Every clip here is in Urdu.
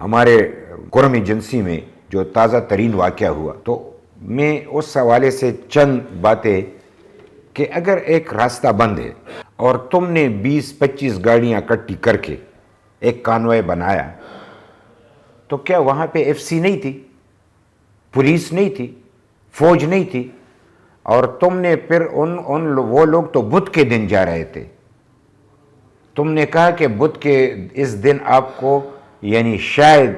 ہمارے کرم ایجنسی میں جو تازہ ترین واقعہ ہوا، تو میں اس حوالے سے چند باتیں کہ اگر ایک راستہ بند ہے اور تم نے 20-25 گاڑیاں اکٹھی کر کے ایک کانوائے بنایا، تو کیا وہاں پہ ایف سی نہیں تھی، پولیس نہیں تھی، فوج نہیں تھی؟ اور تم نے پھر وہ لوگ تو بدھ کے دن جا رہے تھے، تم نے کہا کہ بدھ کے اس دن آپ کو یعنی شاید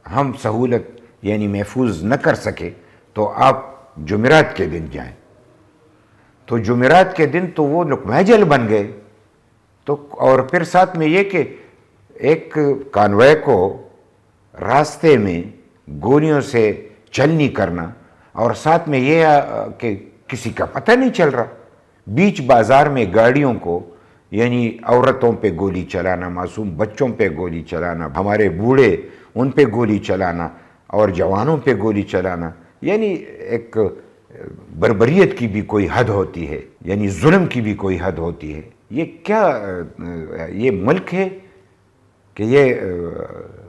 ہم سہولت یعنی محفوظ نہ کر سکے تو آپ جمعرات کے دن جائیں، تو جمعرات کے دن تو وہ لقمہ جل بن گئے۔ تو اور پھر ساتھ میں یہ کہ ایک کانوائے کو راستے میں گولیوں سے چل نہیں کرنا، اور ساتھ میں یہ کہ کسی کا پتہ نہیں چل رہا، بیچ بازار میں گاڑیوں کو یعنی عورتوں پہ گولی چلانا، معصوم بچوں پہ گولی چلانا، ہمارے بوڑھے ان پہ گولی چلانا اور جوانوں پہ گولی چلانا، یعنی ایک بربریت کی بھی کوئی حد ہوتی ہے، یعنی ظلم کی بھی کوئی حد ہوتی ہے۔ یہ کیا یہ ملک ہے کہ یہ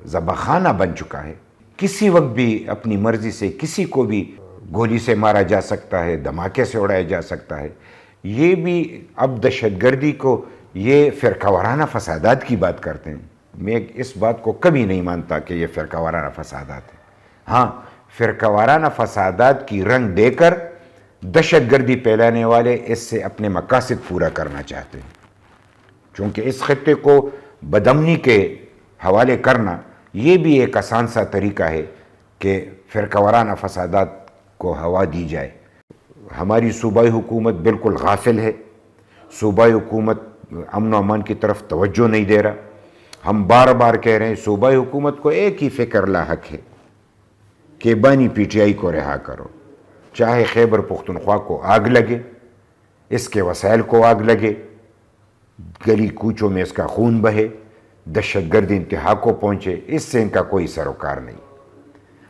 ذبح خانہ بن چکا ہے؟ کسی وقت بھی اپنی مرضی سے کسی کو بھی گولی سے مارا جا سکتا ہے، دھماکے سے اڑایا جا سکتا ہے۔ یہ بھی اب دہشت گردی کو یہ فرقہ وارانہ فسادات کی بات کرتے ہیں۔ میں اس بات کو کبھی نہیں مانتا کہ یہ فرقہ وارانہ فسادات ہے۔ ہاں، فرقہ وارانہ فسادات کی رنگ دے کر دہشت گردی پھیلانے والے اس سے اپنے مقاصد پورا کرنا چاہتے ہیں، چونکہ اس خطے کو بدامنی کے حوالے کرنا یہ بھی ایک آسان سا طریقہ ہے کہ فرقہ وارانہ فسادات کو ہوا دی جائے۔ ہماری صوبائی حکومت بالکل غافل ہے، صوبائی حکومت امن و امان کی طرف توجہ نہیں دے رہا۔ ہم بار بار کہہ رہے ہیں صوبائی حکومت کو ایک ہی فکر لاحق ہے کہ بانی پی ٹی آئی کو رہا کرو، چاہے خیبر پختونخوا کو آگ لگے، اس کے وسائل کو آگ لگے، گلی کوچوں میں اس کا خون بہے، دہشت گردی انتہا کو پہنچے، اس سے ان کا کوئی سروکار نہیں۔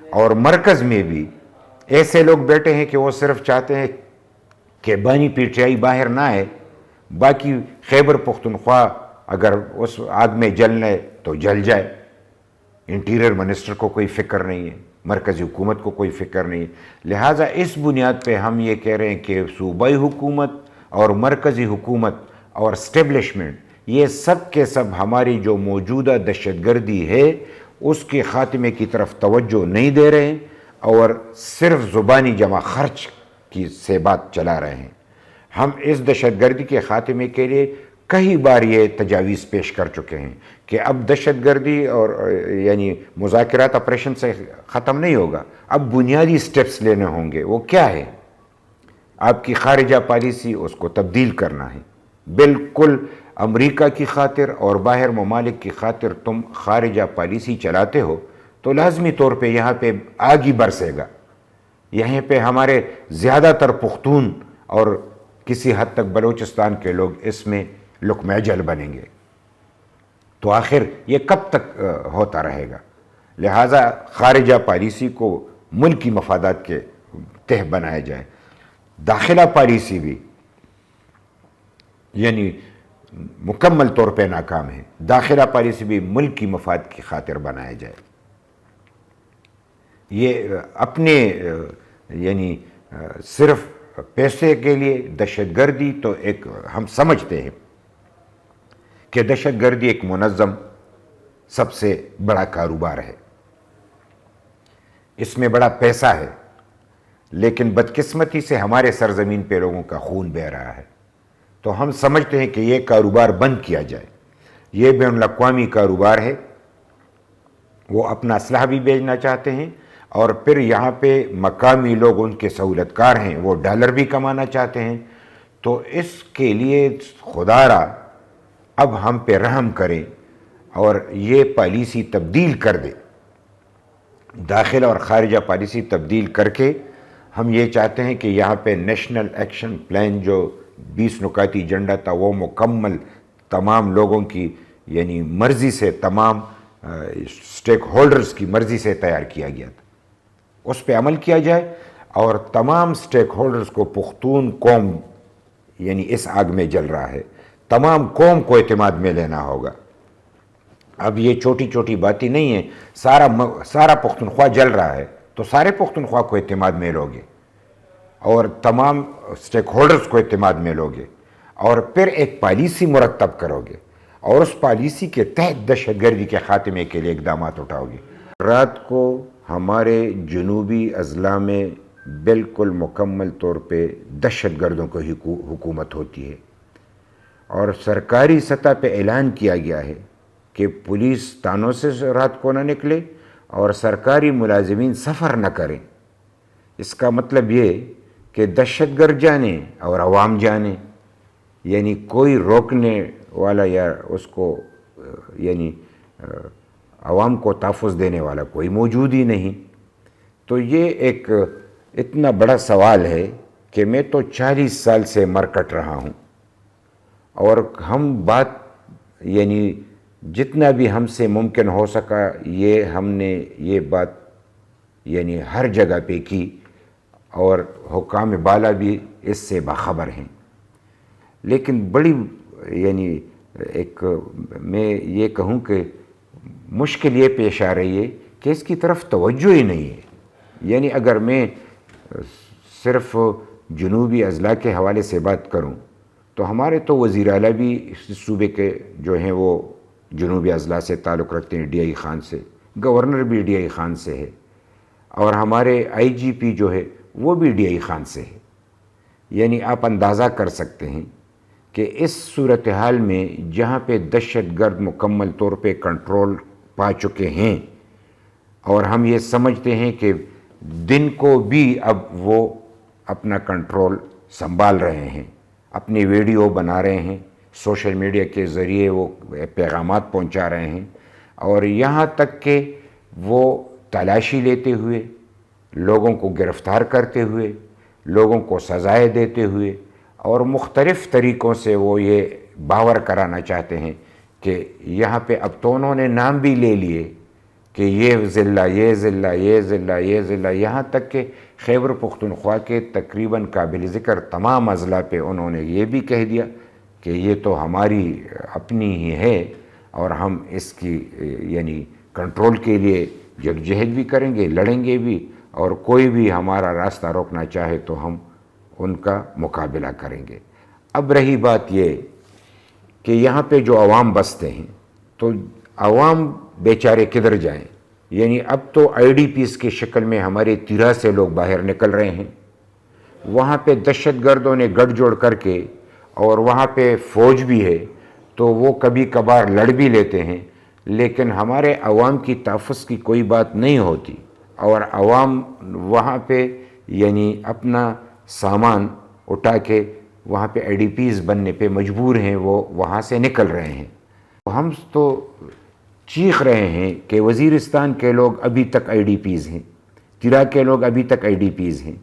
اور مرکز میں بھی ایسے لوگ بیٹھے ہیں کہ وہ صرف چاہتے ہیں کہ بانی پی ٹی آئی باہر نہ آئے، باقی خیبر پختونخوا اگر اس آگ میں جلنا ہے تو جل جائے۔ انٹیریئر منسٹر کو کوئی فکر نہیں ہے، مرکزی حکومت کو کوئی فکر نہیں ہے۔ لہٰذا اس بنیاد پہ ہم یہ کہہ رہے ہیں کہ صوبائی حکومت اور مرکزی حکومت اور اسٹیبلشمنٹ یہ سب کے سب ہماری جو موجودہ دہشت گردی ہے اس کے خاتمے کی طرف توجہ نہیں دے رہے ہیں، اور صرف زبانی جمع خرچ کی سے بات چلا رہے ہیں۔ ہم اس دہشت گردی کے خاتمے کے لیے کئی بار یہ تجاویز پیش کر چکے ہیں کہ اب دہشت گردی اور یعنی مذاکرات آپریشن سے ختم نہیں ہوگا، اب بنیادی سٹیپس لینے ہوں گے۔ وہ کیا ہے؟ آپ کی خارجہ پالیسی اس کو تبدیل کرنا ہے۔ بالکل امریکہ کی خاطر اور باہر ممالک کی خاطر تم خارجہ پالیسی چلاتے ہو تو لازمی طور پہ یہاں پہ آگ ہی برسے گا، یہیں پہ ہمارے زیادہ تر پختون اور کسی حد تک بلوچستان کے لوگ اس میں لقمہ جل بنیں گے۔ تو آخر یہ کب تک ہوتا رہے گا؟ لہٰذا خارجہ پالیسی کو ملکی مفادات کے تحت بنایا جائے۔ داخلہ پالیسی بھی یعنی مکمل طور پہ ناکام ہے، داخلہ پالیسی بھی ملکی مفاد کی خاطر بنایا جائے۔ یہ اپنے یعنی صرف پیسے کے لیے دہشت گردی تو ایک ہم سمجھتے ہیں کہ دہشت گردی ایک منظم سب سے بڑا کاروبار ہے، اس میں بڑا پیسہ ہے، لیکن بدقسمتی سے ہمارے سرزمین پہ لوگوں کا خون بہہ رہا ہے۔ تو ہم سمجھتے ہیں کہ یہ کاروبار بند کیا جائے۔ یہ بین الاقوامی کاروبار ہے، وہ اپنا اسلحہ بھی بیچنا چاہتے ہیں، اور پھر یہاں پہ مقامی لوگ ان کے سہولت کار ہیں، وہ ڈالر بھی کمانا چاہتے ہیں۔ تو اس کے لیے خدا را اب ہم پہ رحم کریں اور یہ پالیسی تبدیل کر دے، داخلہ اور خارجہ پالیسی تبدیل کر کے ہم یہ چاہتے ہیں کہ یہاں پہ نیشنل ایکشن پلان جو 20 نکاتی ایجنڈا تھا وہ مکمل تمام لوگوں کی یعنی مرضی سے، تمام اسٹیک ہولڈرز کی مرضی سے تیار کیا گیا تھا، اس پہ عمل کیا جائے، اور تمام اسٹیک ہولڈرز کو پختون قوم یعنی اس آگ میں جل رہا ہے، تمام قوم کو اعتماد میں لینا ہوگا۔ اب یہ چھوٹی چھوٹی باتیں نہیں ہیں، سارا پختونخوا جل رہا ہے تو سارے پختونخوا کو اعتماد میں لوگے اور تمام سٹیک ہولڈرز کو اعتماد میں لوگے اور پھر ایک پالیسی مرتب کرو گے اور اس پالیسی کے تحت دہشت گردی کے خاتمے کے لیے اقدامات اٹھاؤ گے۔ رات کو ہمارے جنوبی اضلاع میں بالکل مکمل طور پہ دہشت گردوں کی حکومت ہوتی ہے اور سرکاری سطح پہ اعلان کیا گیا ہے کہ پولیس تھانوں سے رات کو نہ نکلے اور سرکاری ملازمین سفر نہ کریں۔ اس کا مطلب یہ کہ دہشت گرد جانے اور عوام جانے، یعنی کوئی روکنے والا یا اس کو یعنی عوام کو تحفظ دینے والا کوئی موجود ہی نہیں۔ تو یہ ایک اتنا بڑا سوال ہے کہ میں تو 40 سال سے مرکٹ رہا ہوں اور ہم بات یعنی جتنا بھی ہم سے ممکن ہو سکا ہم نے یہ بات یعنی ہر جگہ پہ کی اور حکام بالا بھی اس سے باخبر ہیں، لیکن بڑی یعنی ایک میں یہ کہوں کہ مشکل یہ پیش آ رہی ہے کہ اس کی طرف توجہ ہی نہیں ہے۔ یعنی اگر میں صرف جنوبی اضلاع کے حوالے سے بات کروں تو ہمارے تو وزیر اعلیٰ بھی اس صوبے کے جو ہیں وہ جنوبی اضلاع سے تعلق رکھتے ہیں، ڈی آئی خان سے، گورنر بھی ڈی آئی خان سے ہے اور ہمارے آئی جی پی جو ہے وہ بھی ڈی آئی خان سے ہے۔ یعنی آپ اندازہ کر سکتے ہیں کہ اس صورتحال میں جہاں پہ دہشت گرد مکمل طور پہ کنٹرول پا چکے ہیں اور ہم یہ سمجھتے ہیں کہ دن کو بھی اب وہ اپنا کنٹرول سنبھال رہے ہیں، اپنی ویڈیو بنا رہے ہیں، سوشل میڈیا کے ذریعے وہ پیغامات پہنچا رہے ہیں اور یہاں تک کہ وہ تلاشی لیتے ہوئے، لوگوں کو گرفتار کرتے ہوئے، لوگوں کو سزائیں دیتے ہوئے اور مختلف طریقوں سے وہ یہ باور کرانا چاہتے ہیں کہ یہاں پہ اب تو انہوں نے نام بھی لے لیے کہ یہ ضلع، یہ ضلع، یہ ضلع، یہ ضلع، یہاں تک کہ خیبر پختونخوا کے تقریباً قابل ذکر تمام اضلاع پہ انہوں نے یہ بھی کہہ دیا کہ یہ تو ہماری اپنی ہی ہے اور ہم اس کی یعنی کنٹرول کے لیے جدوجہد بھی کریں گے، لڑیں گے بھی اور کوئی بھی ہمارا راستہ روکنا چاہے تو ہم ان کا مقابلہ کریں گے۔ اب رہی بات یہ کہ یہاں پہ جو عوام بستے ہیں تو عوام بیچارے کدھر جائیں؟ یعنی اب تو آئی ڈی پیز کی شکل میں ہمارے 13 سے لوگ باہر نکل رہے ہیں، وہاں پہ دہشت گردوں نے گٹھ جوڑ کر کے اور وہاں پہ فوج بھی ہے تو وہ کبھی کبھار لڑ بھی لیتے ہیں، لیکن ہمارے عوام کی تحفظ کی کوئی بات نہیں ہوتی اور عوام وہاں پہ یعنی اپنا سامان اٹھا کے وہاں پہ آئی ڈی پیز بننے پہ مجبور ہیں، وہ وہاں سے نکل رہے ہیں۔ ہم تو چیخ رہے ہیں کہ وزیرستان کے لوگ ابھی تک آئی ڈی پیز ہیں، تیرا کے لوگ ابھی تک آئی ڈی پیز ہیں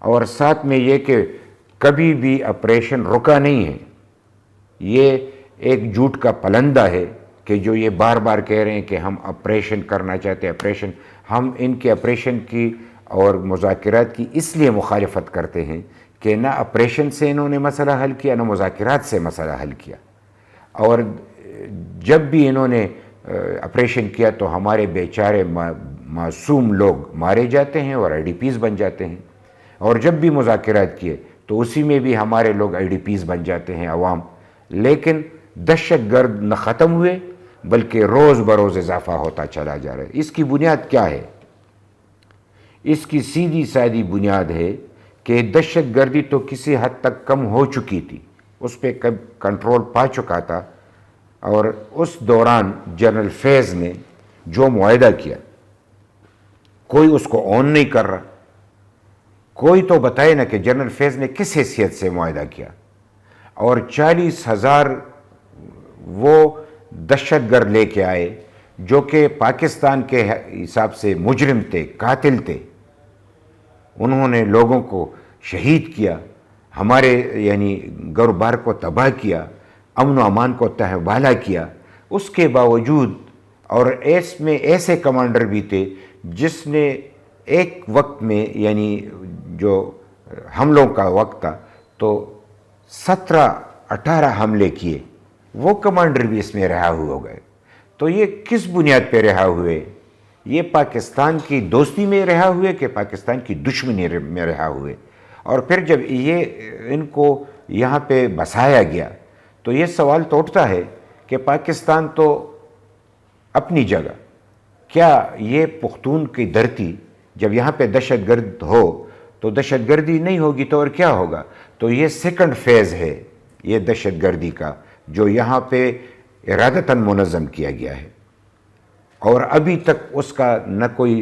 اور ساتھ میں یہ کہ کبھی بھی آپریشن رکا نہیں ہے۔ یہ ایک جھوٹ کا پلندہ ہے کہ جو یہ بار بار کہہ رہے ہیں کہ ہم آپریشن کرنا چاہتے ہیں، آپریشن، ہم ان کے آپریشن کی اور مذاکرات کی اس لیے مخالفت کرتے ہیں کہ نہ آپریشن سے انہوں نے مسئلہ حل کیا، نہ مذاکرات سے مسئلہ حل کیا، اور جب بھی انہوں نے آپریشن کیا تو ہمارے بیچارے معصوم لوگ مارے جاتے ہیں اور آئی ڈی پیز بن جاتے ہیں، اور جب بھی مذاکرات کیے تو اسی میں بھی ہمارے لوگ آئی ڈی پیز بن جاتے ہیں عوام۔ لیکن دہشت گرد نہ ختم ہوئے بلکہ روز بروز اضافہ ہوتا چلا جا رہا ہے۔ اس کی بنیاد کیا ہے؟ اس کی سیدھی سادی بنیاد ہے کہ دہشت گردی تو کسی حد تک کم ہو چکی تھی، اس پہ کنٹرول پا چکا تھا، اور اس دوران جنرل فیض نے جو معاہدہ کیا کوئی اس کو اون نہیں کر رہا۔ کوئی تو بتائے نا کہ جنرل فیض نے کس حیثیت سے معاہدہ کیا، اور 40,000 وہ دہشت گرد لے کے آئے جو کہ پاکستان کے حساب سے مجرم تھے، قاتل تھے، انہوں نے لوگوں کو شہید کیا، ہمارے یعنی گھر بار کو تباہ کیا، امن و امان کو تہبالہ کیا۔ اس کے باوجود، اور اس میں ایسے کمانڈر بھی تھے جس نے ایک وقت میں یعنی جو حملوں کا وقت تھا تو 17-18 حملے کیے، وہ کمانڈر بھی اس میں رہا ہو گئے۔ تو یہ کس بنیاد پہ رہا ہوئے؟ یہ پاکستان کی دوستی میں رہا ہوئے کہ پاکستان کی دشمنی میں رہا ہوئے؟ اور پھر جب یہ ان کو یہاں پہ بسایا گیا تو یہ سوال تو اٹھتا ہے کہ پاکستان تو اپنی جگہ، کیا یہ پختون کی دھرتی جب یہاں پہ دہشت گرد ہو تو دہشت گردی نہیں ہوگی تو اور کیا ہوگا؟ تو یہ سیکنڈ فیز ہے یہ دہشت گردی کا، جو یہاں پہ ارادتاً منظم کیا گیا ہے، اور ابھی تک اس کا نہ کوئی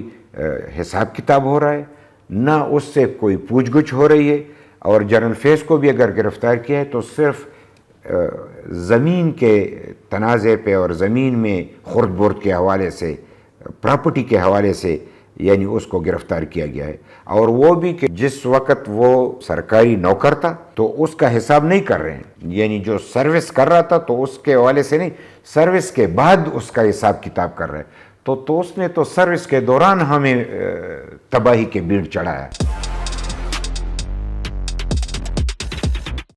حساب کتاب ہو رہا ہے، نہ اس سے کوئی پوچھ گچھ ہو رہی ہے۔ اور جنرل فیض کو بھی اگر گرفتار کیا ہے تو صرف زمین کے تنازع پہ اور زمین میں خرد برد کے حوالے سے، پراپرٹی کے حوالے سے یعنی اس کو گرفتار کیا گیا ہے، اور وہ بھی کہ جس وقت وہ سرکاری نوکر تھا تو اس کا حساب نہیں کر رہے ہیں، یعنی جو سروس کر رہا تھا تو اس کے حوالے سے نہیں، سروس کے بعد اس کا حساب کتاب کر رہے ہیں۔ تو اس نے تو سروس کے دوران ہمیں تباہی کے بیڑ چڑھایا۔